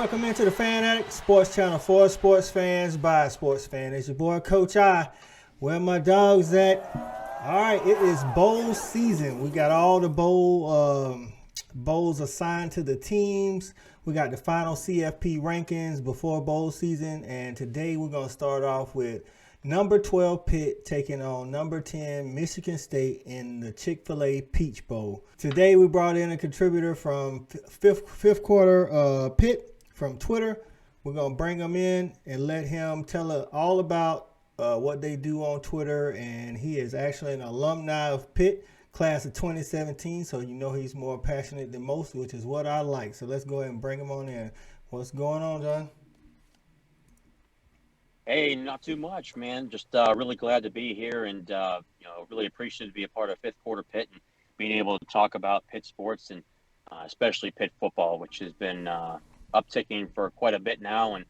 Welcome into the Fan Addict Sports Channel for sports fans by sports fans. It's your boy Coach I. Where my dogs at? All right, it is bowl season. We got all the bowls assigned to the teams. We got the final CFP rankings before bowl season, and today we're gonna start off with number 12 Pitt taking on number 10 Michigan State in the Chick-fil-A Peach Bowl. Today we brought in a contributor from fifth quarter Pitt from Twitter. We're going to bring him in and let him tell us all about what they do on Twitter. And he is actually an alumni of Pitt, class of 2017. So you know he's more passionate than most, which is what I like. So let's go ahead and bring him on in. What's going on, John? Hey, not too much, man. Just really glad to be here and, really appreciative to be a part of fifth quarter Pitt and being able to talk about Pitt sports and especially Pitt football, which has been upticking for quite a bit now. And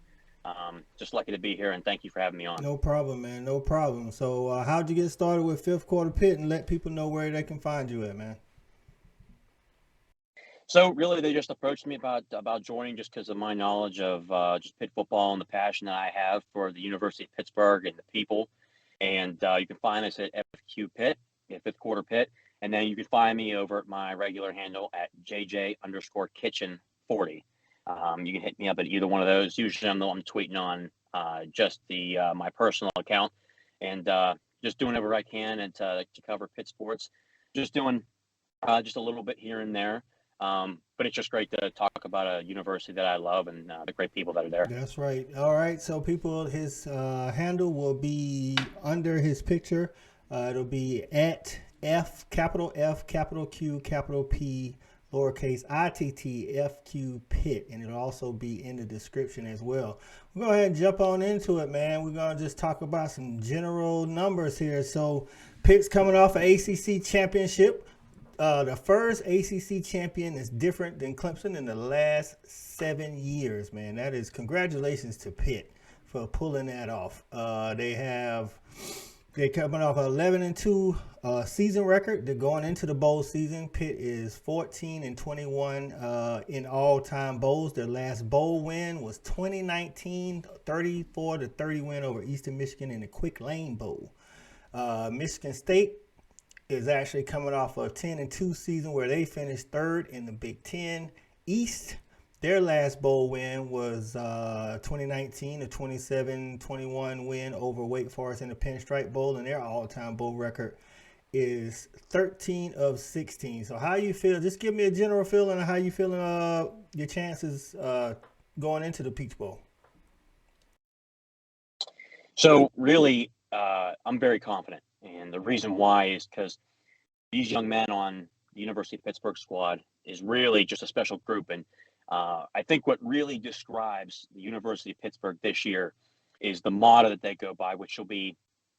just lucky to be here, and thank you for having me on. No problem, man. No problem. So how'd you get started with fifth quarter Pitt, and let people know where they can find you at, man? So really, they just approached me about joining just because of my knowledge of just Pitt football and the passion that I have for the University of Pittsburgh and the people. And you can find us at FQ Pitt, fifth quarter Pitt. And then you can find me over at my regular handle at JJ_Kitchen40. You can hit me up at either one of those. Usually I'm tweeting on just my personal account, and just doing whatever I can and to cover Pitt sports. Just doing just a little bit here and there. But it's just great to talk about a university that I love and the great people that are there. That's right. All right. So people, his handle will be under his picture. It'll be at capital F, capital Q, capital P, lowercase ITT, FQ Pitt. And it'll also be in the description as well. We'll go ahead and jump on into it, man. We're going to just talk about some general numbers here. So Pitt's coming off an ACC championship. The first ACC champion is different than Clemson in the last 7 years, man. That is congratulations to Pitt for pulling that off. They're coming off an 11-2 season record. They're going into the bowl season. Pitt is 14-21 in all-time bowls. Their last bowl win was 2019, 34-30 win over Eastern Michigan in the Quick Lane Bowl. Michigan State is actually coming off a 10-2 season where they finished third in the Big Ten East. Their last bowl win was 2019, a 27-21 win over Wake Forest in the Pinstripe Bowl, and their all-time bowl record is 13-16. So how you feel? Just give me a general feeling of how you feeling your chances going into the Peach Bowl. So really, I'm very confident. And the reason why is because these young men on the University of Pittsburgh squad is really just a special group. And I think what really describes the University of Pittsburgh this year is the motto that they go by, which will be,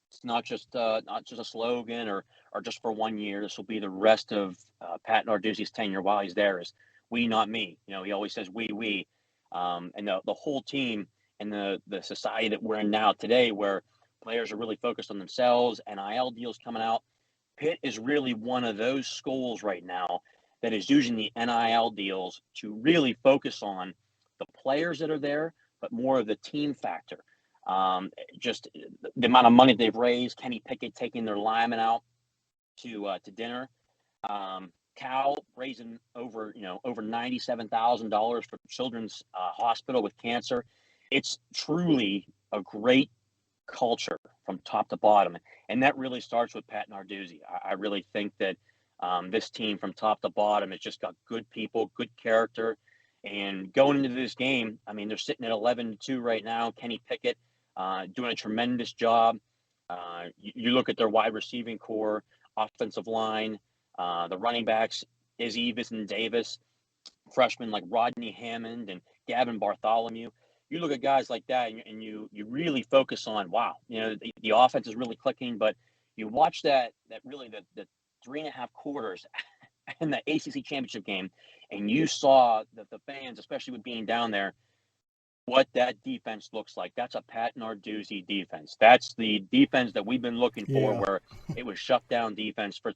it's not just a slogan or just for 1 year. This will be the rest of Pat Narduzzi's tenure while he's there, is we, not me. You know, he always says we. And the whole team and the society that we're in now today, where players are really focused on themselves, NIL deals coming out. Pitt is really one of those schools right now that is using the NIL deals to really focus on the players that are there, but more of the team factor. Just the amount of money they've raised, Kenny Pickett taking their linemen out to dinner. Cal raising over $97,000 for Children's Hospital with cancer. It's truly a great culture from top to bottom, and that really starts with Pat Narduzzi. I really think that this team from top to bottom has just got good people, good character, and going into this game, I mean, they're sitting at 11-2 right now. Kenny Pickett doing a tremendous job. You look at their wide receiving core, offensive line, the running backs, Izzy Davis, freshmen like Rodney Hammond and Gavin Bartholomew. You look at guys like that and you really focus on, wow, the offense is really clicking, but you watch that really the 3.5 quarters in the ACC championship game, and you saw that the fans, especially with being down there, what that defense looks like. That's a Pat Narduzzi defense. That's the defense that we've been looking for, where it was shut down defense for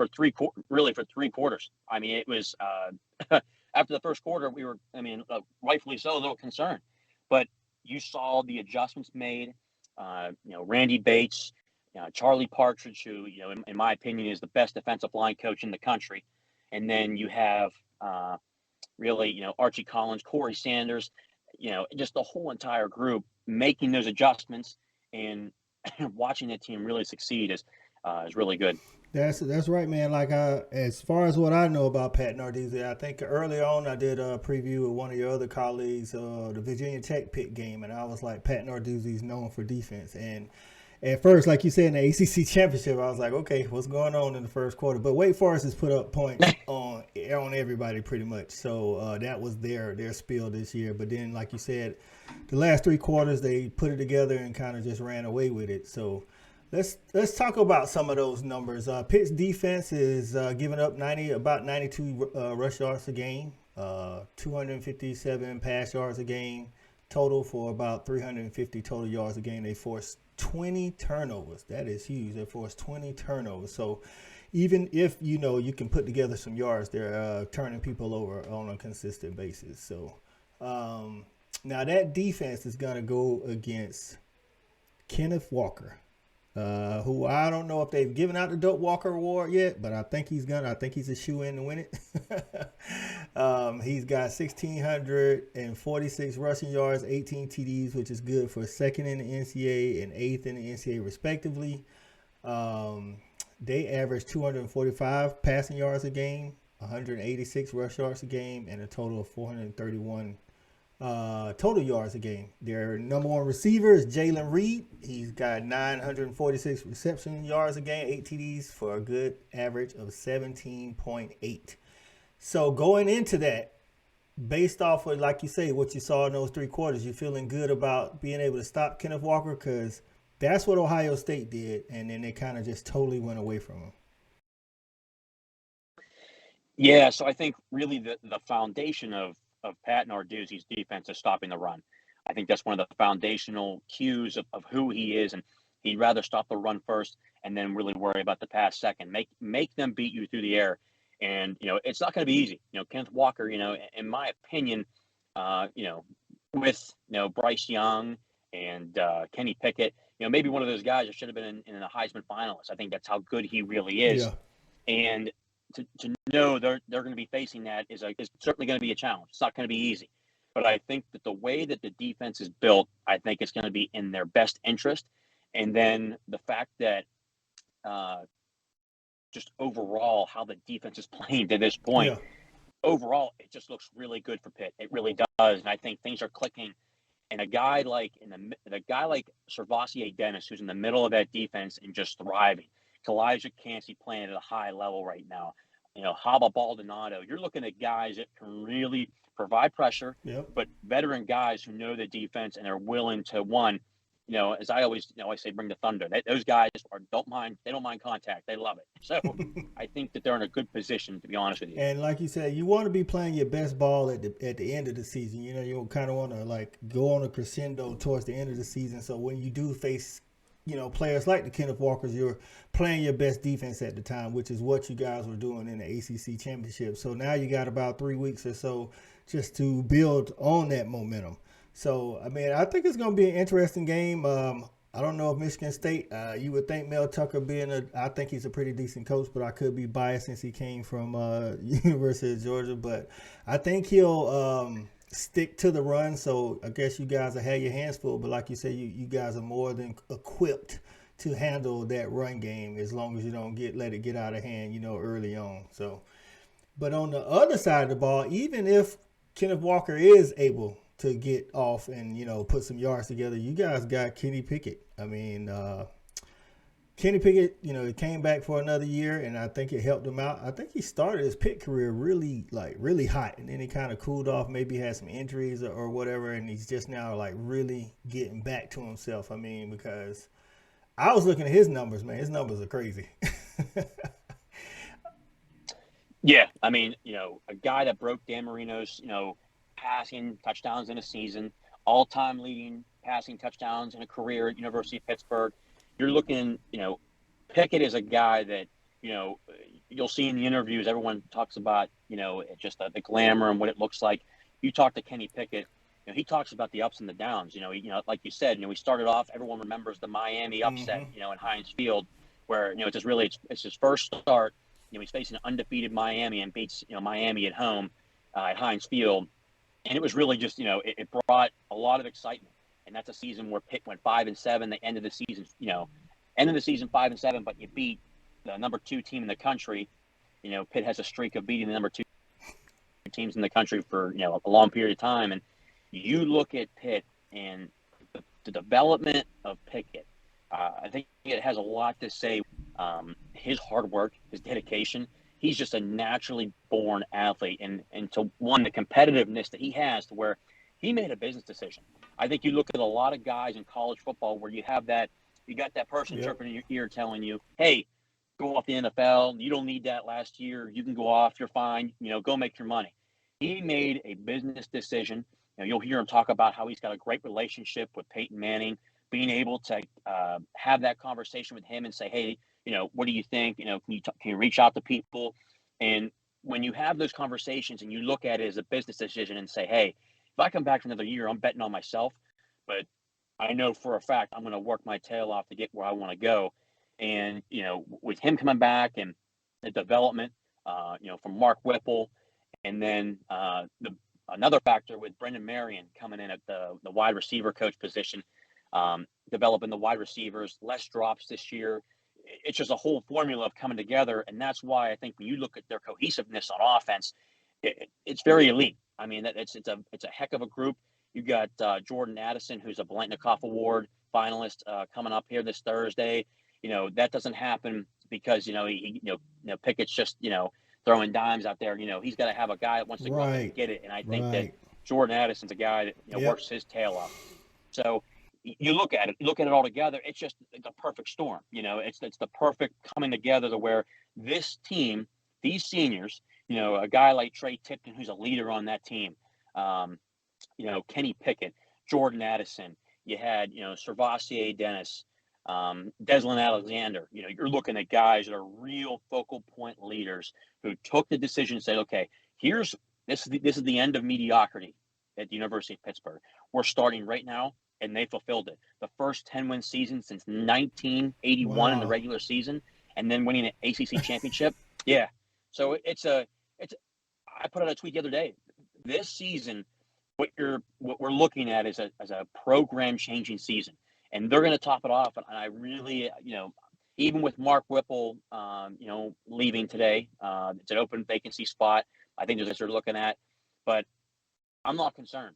three quarters. I mean, it was after the first quarter, we were, rightfully so, a little concerned. But you saw the adjustments made. Randy Bates, Charlie Partridge, who, in my opinion, is the best defensive line coach in the country. And then you have Archie Collins, Corey Sanders, just the whole entire group making those adjustments and watching the team really succeed is really good. That's right, man. Like as far as what I know about Pat Narduzzi, I think early on I did a preview with one of your other colleagues, the Virginia Tech Pitt game, and I was like, Pat Narduzzi is known for defense. And at first, like you said in the ACC Championship, I was like, okay, what's going on in the first quarter? But Wake Forest has put up points on everybody pretty much. So that was their spiel this year. But then, like you said, the last three quarters they put it together and kind of just ran away with it. So let's talk about some of those numbers. Pitt's defense is giving up about 92 rush yards a game, 257 pass yards a game, total for about 350 total yards a game. They forced 20 turnovers. That is huge. They forced 20 turnovers. So even if you can put together some yards, they're turning people over on a consistent basis. So now that defense is going to go against Kenneth Walker, who I don't know if they've given out the Doak Walker Award yet, but I think he's a shoe-in to win it. He's got 1,646 rushing yards, 18 TDs, which is good for second in the NCAA and eighth in the NCAA respectively. They average 245 passing yards a game, 186 rush yards a game, and a total of 431 total yards a game. Their number one receiver is Jalen Reed. He's got 946 reception yards a game, 8 TDs for a good average of 17.8. So going into that, based off of, like you say, what you saw in those three quarters, you feeling good about being able to stop Kenneth Walker? Because that's what Ohio State did, and then they kind of just totally went away from him. Yeah, so I think really the foundation of Pat Narduzzi's defense is stopping the run. I think that's one of the foundational cues of who he is, and he'd rather stop the run first and then really worry about the pass second. Make them beat you through the air, and it's not going to be easy. Kenneth Walker, in my opinion, with Bryce Young and Kenny Pickett, maybe one of those guys that should have been in a Heisman finalist. I think that's how good he really is, and to know they're going to be facing that is certainly going to be a challenge. It's not going to be easy. But I think that the way that the defense is built, I think it's going to be in their best interest. And then the fact that just overall how the defense is playing to this point, overall, it just looks really good for Pitt. It really does. And I think things are clicking. And a guy like Servassier Dennis, who's in the middle of that defense and just thriving, Kalijah Cansey playing at a high level right now. Haba Baldonado. You're looking at guys that can really provide pressure, but veteran guys who know the defense and are willing to as I always say, bring the thunder. Those guys don't mind contact. They love it. So I think that they're in a good position, to be honest with you. And like you said, you want to be playing your best ball at the end of the season. You kind of want to go on a crescendo towards the end of the season. So when you do face players like the Kenneth Walkers, you're playing your best defense at the time, which is what you guys were doing in the ACC Championship. So now you got about 3 weeks or so just to build on that momentum. So, I think it's going to be an interesting game. I don't know if Michigan State, you would think Mel Tucker I think he's a pretty decent coach, but I could be biased since he came from University of Georgia. But I think he'll stick to the run. So I guess you guys will have your hands full. But like you say, you guys are more than equipped to handle that run game as long as you don't let it get out of hand, early on. So, but on the other side of the ball, even if Kenneth Walker is able to get off and, put some yards together, you guys got Kenny Pickett. Kenny Pickett, he came back for another year, and I think it helped him out. I think he started his Pitt career really hot, and then he kind of cooled off, maybe had some injuries or whatever, and he's just now, really getting back to himself. Because I was looking at his numbers, man. His numbers are crazy. Yeah, a guy that broke Dan Marino's, passing touchdowns in a season, all-time leading passing touchdowns in a career at University of Pittsburgh. You're looking, Pickett is a guy that, you you'll see in the interviews, everyone talks about, just the glamour and what it looks like. You talk to Kenny Pickett, he talks about the ups and the downs. Like you said, we started off. Everyone remembers the Miami upset, in Heinz Field, where it's his first start. He's facing an undefeated Miami and beats Miami at home at Heinz Field, and it was really just it brought a lot of excitement. And that's a season where Pitt went 5-7. They ended the season 5-7, but you beat the number 2 team in the country. Pitt has a streak of beating the number 2 teams in the country for a long period of time. And you look at Pitt and the development of Pickett. I think it has a lot to say. His hard work, his dedication. He's just a naturally born athlete, and to the competitiveness that he has, to where he made a business decision. I think you look at a lot of guys in college football where you got that person chirping in your ear telling you, "Hey, go off the NFL. You don't need that last year. You can go off. You're fine. Go make your money." He made a business decision. You'll hear him talk about how he's got a great relationship with Peyton Manning, being able to have that conversation with him and say, "Hey, what do you think? Can you reach out to people?" And when you have those conversations and you look at it as a business decision and say, "Hey, if I come back for another year, I'm betting on myself, but I know for a fact I'm going to work my tail off to get where I want to go." And, with him coming back and the development, from Mark Whipple, and then another factor with Brendan Marion coming in at the wide receiver coach position, developing the wide receivers, less drops this year. It's just a whole formula of coming together. And that's why I think when you look at their cohesiveness on offense, it's very elite. I mean, it's a heck of a group. You got Jordan Addison, who's a Blantnikoff Award finalist, coming up here this Thursday. That doesn't happen because Pickett's just throwing dimes out there. He's got to have a guy that wants to go out and get it. And I think that Jordan Addison's a guy that works his tail off. So you look at it all together. It's just the perfect storm. It's the perfect coming together to where this team, these seniors, a guy like Trey Tipton, who's a leader on that team, Kenny Pickett, Jordan Addison, you had, Servassier Dennis, Deslin Alexander. You're looking at guys that are real focal point leaders who took the decision to say, "Okay, this is the end of mediocrity at the University of Pittsburgh. We're starting right now." And they fulfilled it. The first 10-win season since 1981 in the regular season, and then winning an ACC championship. Yeah. So I put out a tweet the other day. This season, what we're looking at is a program changing season, and they're going to top it off. And I really, even with Mark Whipple, leaving today, it's an open vacancy spot. I think they're looking at, but I'm not concerned.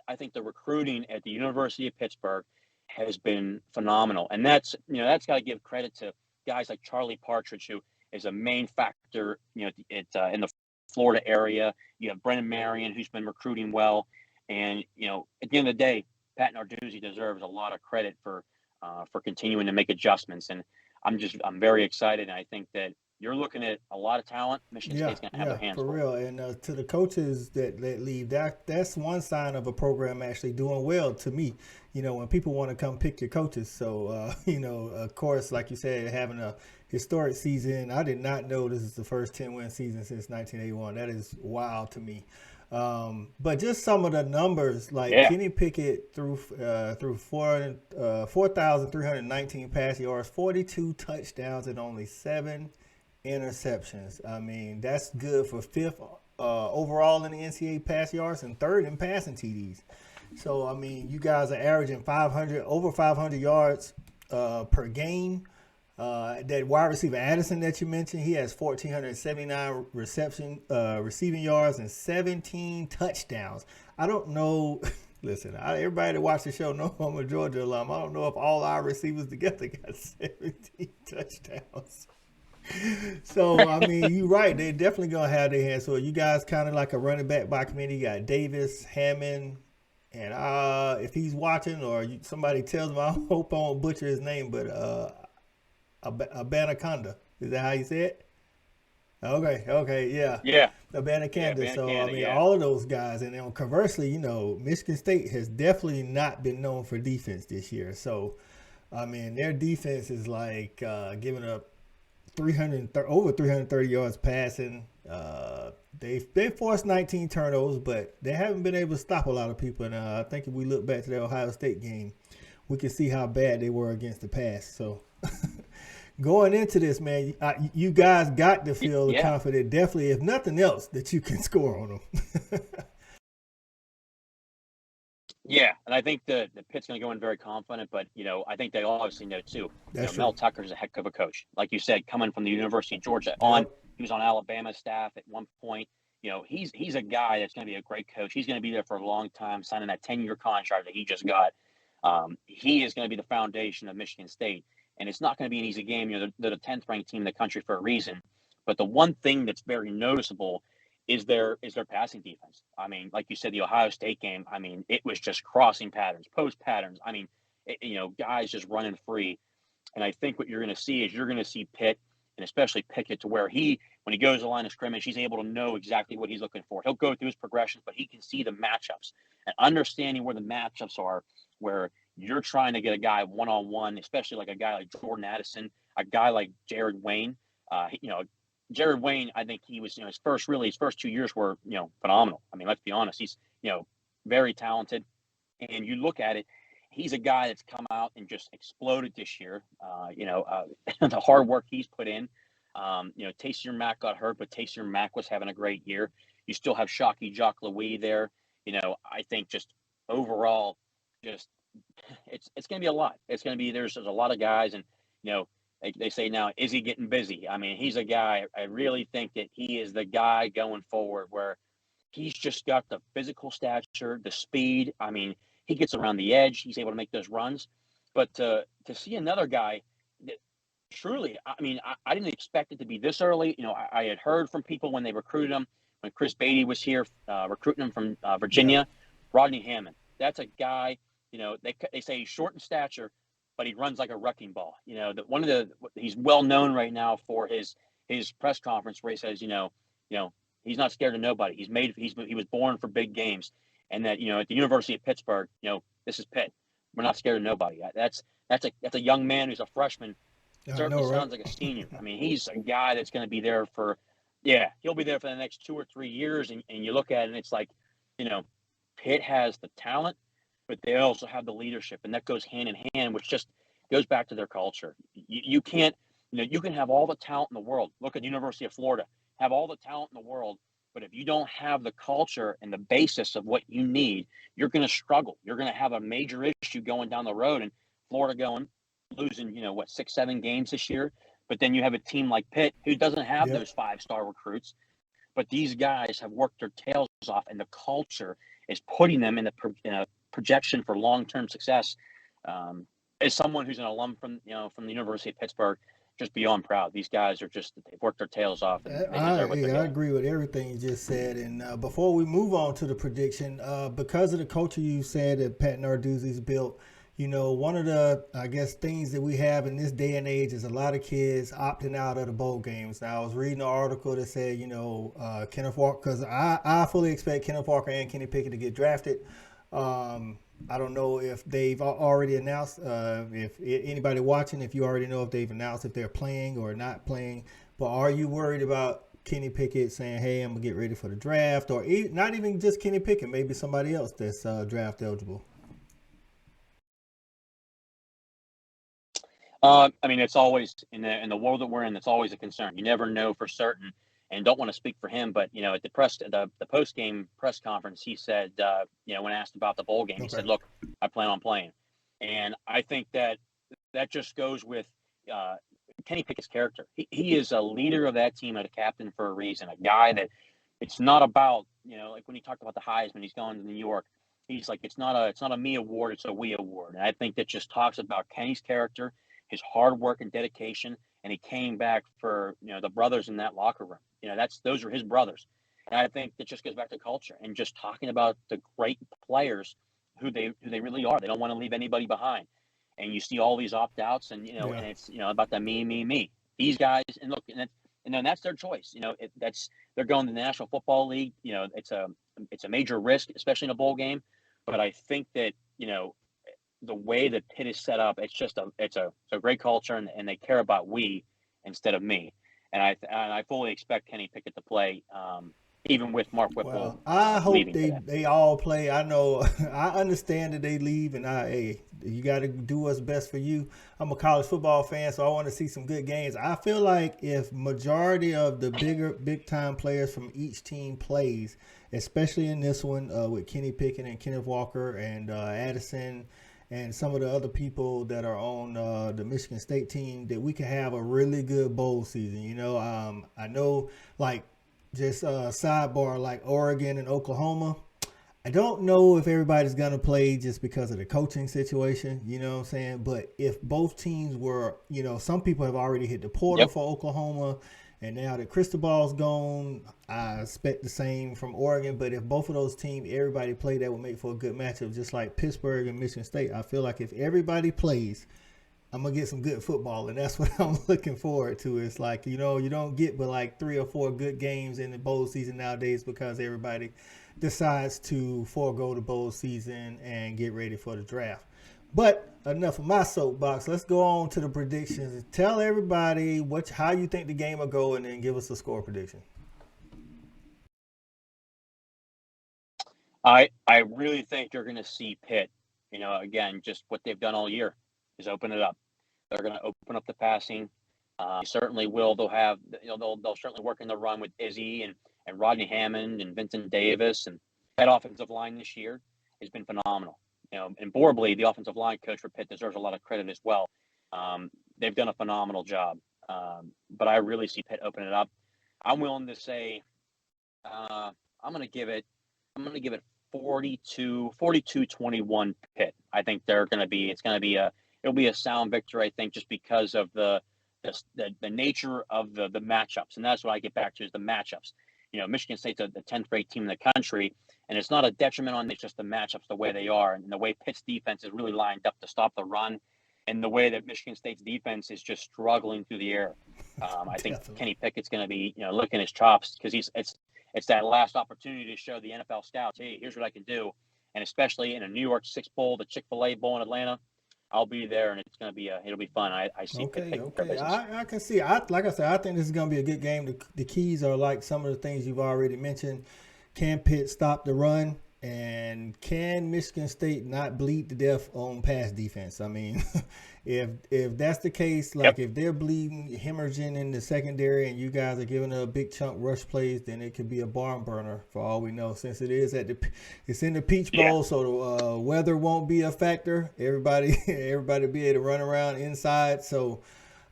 I think the recruiting at the University of Pittsburgh has been phenomenal, and that's got to give credit to guys like Charlie Partridge, who is a main factor, in the Florida area. You have Brendan Marion, who's been recruiting well, and at the end of the day, Pat Narduzzi deserves a lot of credit for continuing to make adjustments, and I'm very excited, and I think that you're looking at a lot of talent. Michigan State's going to have their hands full. For real. And to the coaches that leave, that's one sign of a program actually doing well to me. When people want to come pick your coaches. So, of course, like you said, having a historic season. I did not know this is the first 10-win season since 1981. That is wild to me. But just some of the numbers, like Kenny Pickett threw 4,319 pass yards, 42 touchdowns, and only 7 interceptions. I mean, that's good for 5th overall in the NCAA pass yards and 3rd in passing TDs. So, I mean, you guys are averaging over 500 yards per game. That wide receiver Addison that you mentioned, he has 1,479 receiving yards and 17 touchdowns. I don't know. Listen, everybody that watch the show know I'm a Georgia alum. I don't know if all our receivers together got 17 touchdowns. So, I mean, you're right. They're definitely going to have their hands. So, you guys kind of like a running back by committee. You got Davis, Hammond, and if he's watching or somebody tells him, I hope I won't butcher his name, but Abanaconda. Is that how you say it? Okay, yeah. Yeah. Abanaconda. So, I mean, all of those guys. And then conversely, Michigan State has definitely not been known for defense this year. So, I mean, their defense is like giving up over 330 yards passing. They forced 19 turnovers, but they haven't been able to stop a lot of people. And I think if we look back to the Ohio State game, we can see how bad they were against the pass. So going into this, man, you guys got to feel confident, definitely, if nothing else, that you can score on them. Yeah, and I think the Pitt's going to go in very confident, but, I think they obviously know, too. Mel Tucker's a heck of a coach. Like you said, coming from the University of Georgia he was on Alabama's staff at one point. He's a guy that's going to be a great coach. He's going to be there for a long time, signing that 10-year contract that he just got. He is going to be the foundation of Michigan State, and it's not going to be an easy game. They're the 10th ranked team in the country for a reason. But the one thing that's very noticeable is their passing defense. I mean, like you said, the Ohio State game, I mean, it was just crossing patterns, post patterns. I mean, guys just running free. And I think what you're going to see is you're going to see Pitt, and especially Pickett, to where when he goes to the line of scrimmage, he's able to know exactly what he's looking for. He'll go through his progressions, but he can see the matchups and understanding where the matchups are, where you're trying to get a guy one-on-one, especially like a guy like Jordan Addison, a guy like Jared Wayne. Jared Wayne, I think he was, his first 2 years were, phenomenal. I mean, let's be honest. He's, very talented. And you look at it, he's a guy that's come out and just exploded this year. The hard work he's put in. Taysier Mack got hurt, but Taysier Mack was having a great year. You still have Shockey Jock Louis there. I think just overall, it's going to be a lot. It's going to be, there's a lot of guys, and, they say now, is he getting busy? I mean, he's a guy, I really think that he is the guy going forward, where he's just got the physical stature, the speed. I mean, he gets around the edge. He's able to make those runs. But to see another guy that truly, I mean, I didn't expect it to be this early. I had heard from people when they recruited him, when Chris Beatty was here recruiting him from Virginia, Rodney Hammond. That's a guy, they say he's short in stature, but he runs like a wrecking ball. He's well known right now for his press conference where he says, he's not scared of nobody. He was born for big games, and that at the University of Pittsburgh, this is Pitt. We're not scared of nobody. That's a young man who's a freshman. Certainly sounds like a senior. I mean, he's a guy that's going to be there he'll be there for the next 2 or 3 years. And you look at it, and it's like, Pitt has the talent, but they also have the leadership, and that goes hand in hand, which just goes back to their culture. You can't, you can have all the talent in the world. Look at the University of Florida, have all the talent in the world, but if you don't have the culture and the basis of what you need, you're going to struggle. You're going to have a major issue going down the road, and Florida losing, 6-7 games this year. But then you have a team like Pitt who doesn't have those 5-star recruits, but these guys have worked their tails off, and the culture is putting them in a projection for long-term success. As someone who's an alum from the University of Pittsburgh, just beyond proud. These guys they've worked their tails off. And I agree with everything you just said. And before we move on to the prediction, because of the culture you said that Pat Narduzzi's built, one of the, I guess, things that we have in this day and age is a lot of kids opting out of the bowl games. Now, I was reading an article that said, Kenneth Walker, because I fully expect Kenneth Walker and Kenny Pickett to get drafted. I don't know if they've already announced, if anybody watching, if you already know if they've announced if they're playing or not playing. But are you worried about Kenny Pickett saying, hey, I'm going to get ready for the draft? Or not even just Kenny Pickett, maybe somebody else that's draft eligible? I mean, it's always in the world that we're in. It's always a concern. You never know for certain, and don't want to speak for him. But at the post game press conference, he said, when asked about the bowl game, he said, "Look, I plan on playing," and I think that just goes with Kenny Pickett's character. He is a leader of that team and a captain for a reason. A guy that it's not about like when he talked about the Heisman, he's going to New York. He's like, it's not a me award, it's a we award. And I think that just talks about Kenny's character, his hard work and dedication, and he came back for the brothers in that locker room. Those are his brothers, and I think that just goes back to culture and just talking about the great players who they really are. They don't want to leave anybody behind, and you see all these opt outs, and and it's about the me. These guys, and look, and then that's their choice. They're going to the National Football League. It's a major risk, especially in a bowl game. But I think that the way that Pitt is set up, it's a great culture, and they care about we. instead of me. And I fully expect Kenny Pickett to play, even with Mark Whipple. Well, I hope today. they all play. I know, I understand that they leave, and hey, you got to do what's best for you. I'm a college football fan, so I want to see some good games. I feel like if majority of the big time players from each team plays, especially in this one with Kenny Pickett and Kenneth Walker and Addison and some of the other people that are on the Michigan State team, that we can have a really good bowl season. You know, I know, like, just sidebar, like Oregon and Oklahoma, I don't know if everybody's going to play just because of the coaching situation, you know what I'm saying? But if both teams were, you know, some people have already hit the portal for Oklahoma, and now that Cristobal's gone, I expect the same from Oregon. But if both of those teams, everybody played, that would make for a good matchup, just like Pittsburgh and Michigan State. I feel like if everybody plays, I'm going to get some good football, and that's what I'm looking forward to. It's like, you know, you don't get but like 3 or 4 good games in the bowl season nowadays because everybody decides to forego the bowl season and get ready for the draft. But enough of my soapbox. Let's go on to the predictions. Tell everybody how you think the game will go, and then give us a score prediction. I really think you're going to see Pitt, you know, again, just what they've done all year is open it up. They're going to open up the passing. Certainly will. They'll have, you know, they'll certainly work in the run with Izzy and Rodney Hammond and Vincent Davis, and that offensive line this year has been phenomenal. You know, and Borbley, the offensive line coach for Pitt, deserves a lot of credit as well. They've done a phenomenal job. But I really see Pitt open it up. I'm willing to say I'm going to give it 42-21 Pitt. I think it'll be a sound victory, I think, just because of the nature of the matchups. And that's what I get back to, is the matchups. You know, Michigan State's the 10th ranked team in the country, and it's not a detriment on, it's just the matchups, the way they are, and the way Pitt's defense is really lined up to stop the run, and the way that Michigan State's defense is just struggling through the air. I think Kenny Pickett's going to be, you know, licking his chops, because it's that last opportunity to show the NFL scouts, hey, here's what I can do. And especially in a New York Six Bowl, the Chick-fil-A Bowl in Atlanta, I'll be there, and it's going to be it'll be fun. I see. Okay. I can see. Like I said, I think this is going to be a good game. The keys are like some of the things you've already mentioned. Can Pitt stop the run? And can Michigan State not bleed to death on pass defense? I mean, if that's the case, like if they're bleeding, hemorrhaging in the secondary, and you guys are giving a big chunk rush plays, then it could be a barn burner for all we know. Since it's in the Peach Bowl, so the weather won't be a factor. Everybody be able to run around inside. So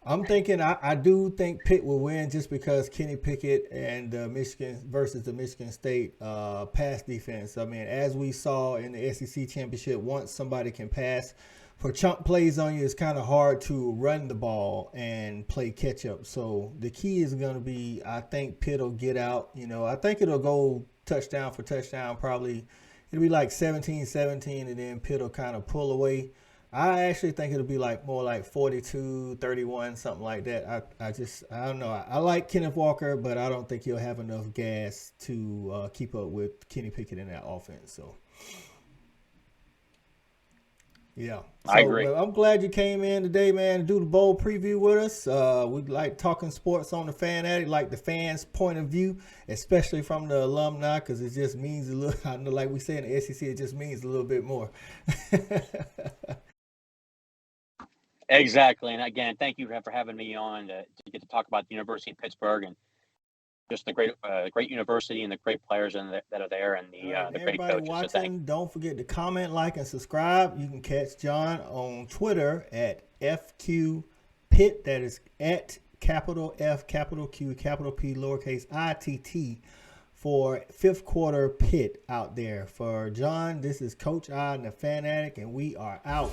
I'm thinking, I do think Pitt will win, just because Kenny Pickett and Michigan versus the Michigan State pass defense. I mean, as we saw in the SEC Championship, once somebody can pass for chunk plays on you, it's kind of hard to run the ball and play catch up. So the key is going to be, I think Pitt will get out. You know, I think it'll go touchdown for touchdown. Probably it'll be like 17-17, and then Pitt will kind of pull away. I actually think it'll be more like 42-31, something like that. I don't know. I like Kenneth Walker, but I don't think he'll have enough gas to keep up with Kenny Pickett in that offense. So, yeah. I agree. I'm glad you came in today, man, to do the bowl preview with us. We like talking sports on the Fan Addict, like the fans' point of view, especially from the alumni, because it just means a little, I know, like we say in the SEC, it just means a little bit more. Exactly. And again, thank you for having me on to get to talk about the University of Pittsburgh, and just the great university and the great players that are there, and the great coaches. Watching, don't forget to comment, like, and subscribe. You can catch John on Twitter at FQ Pitt. That is at capital F, capital Q, capital P, lowercase ITT, for fifth quarter Pitt out there. For John, this is Coach I and the Fan Addict, and we are out.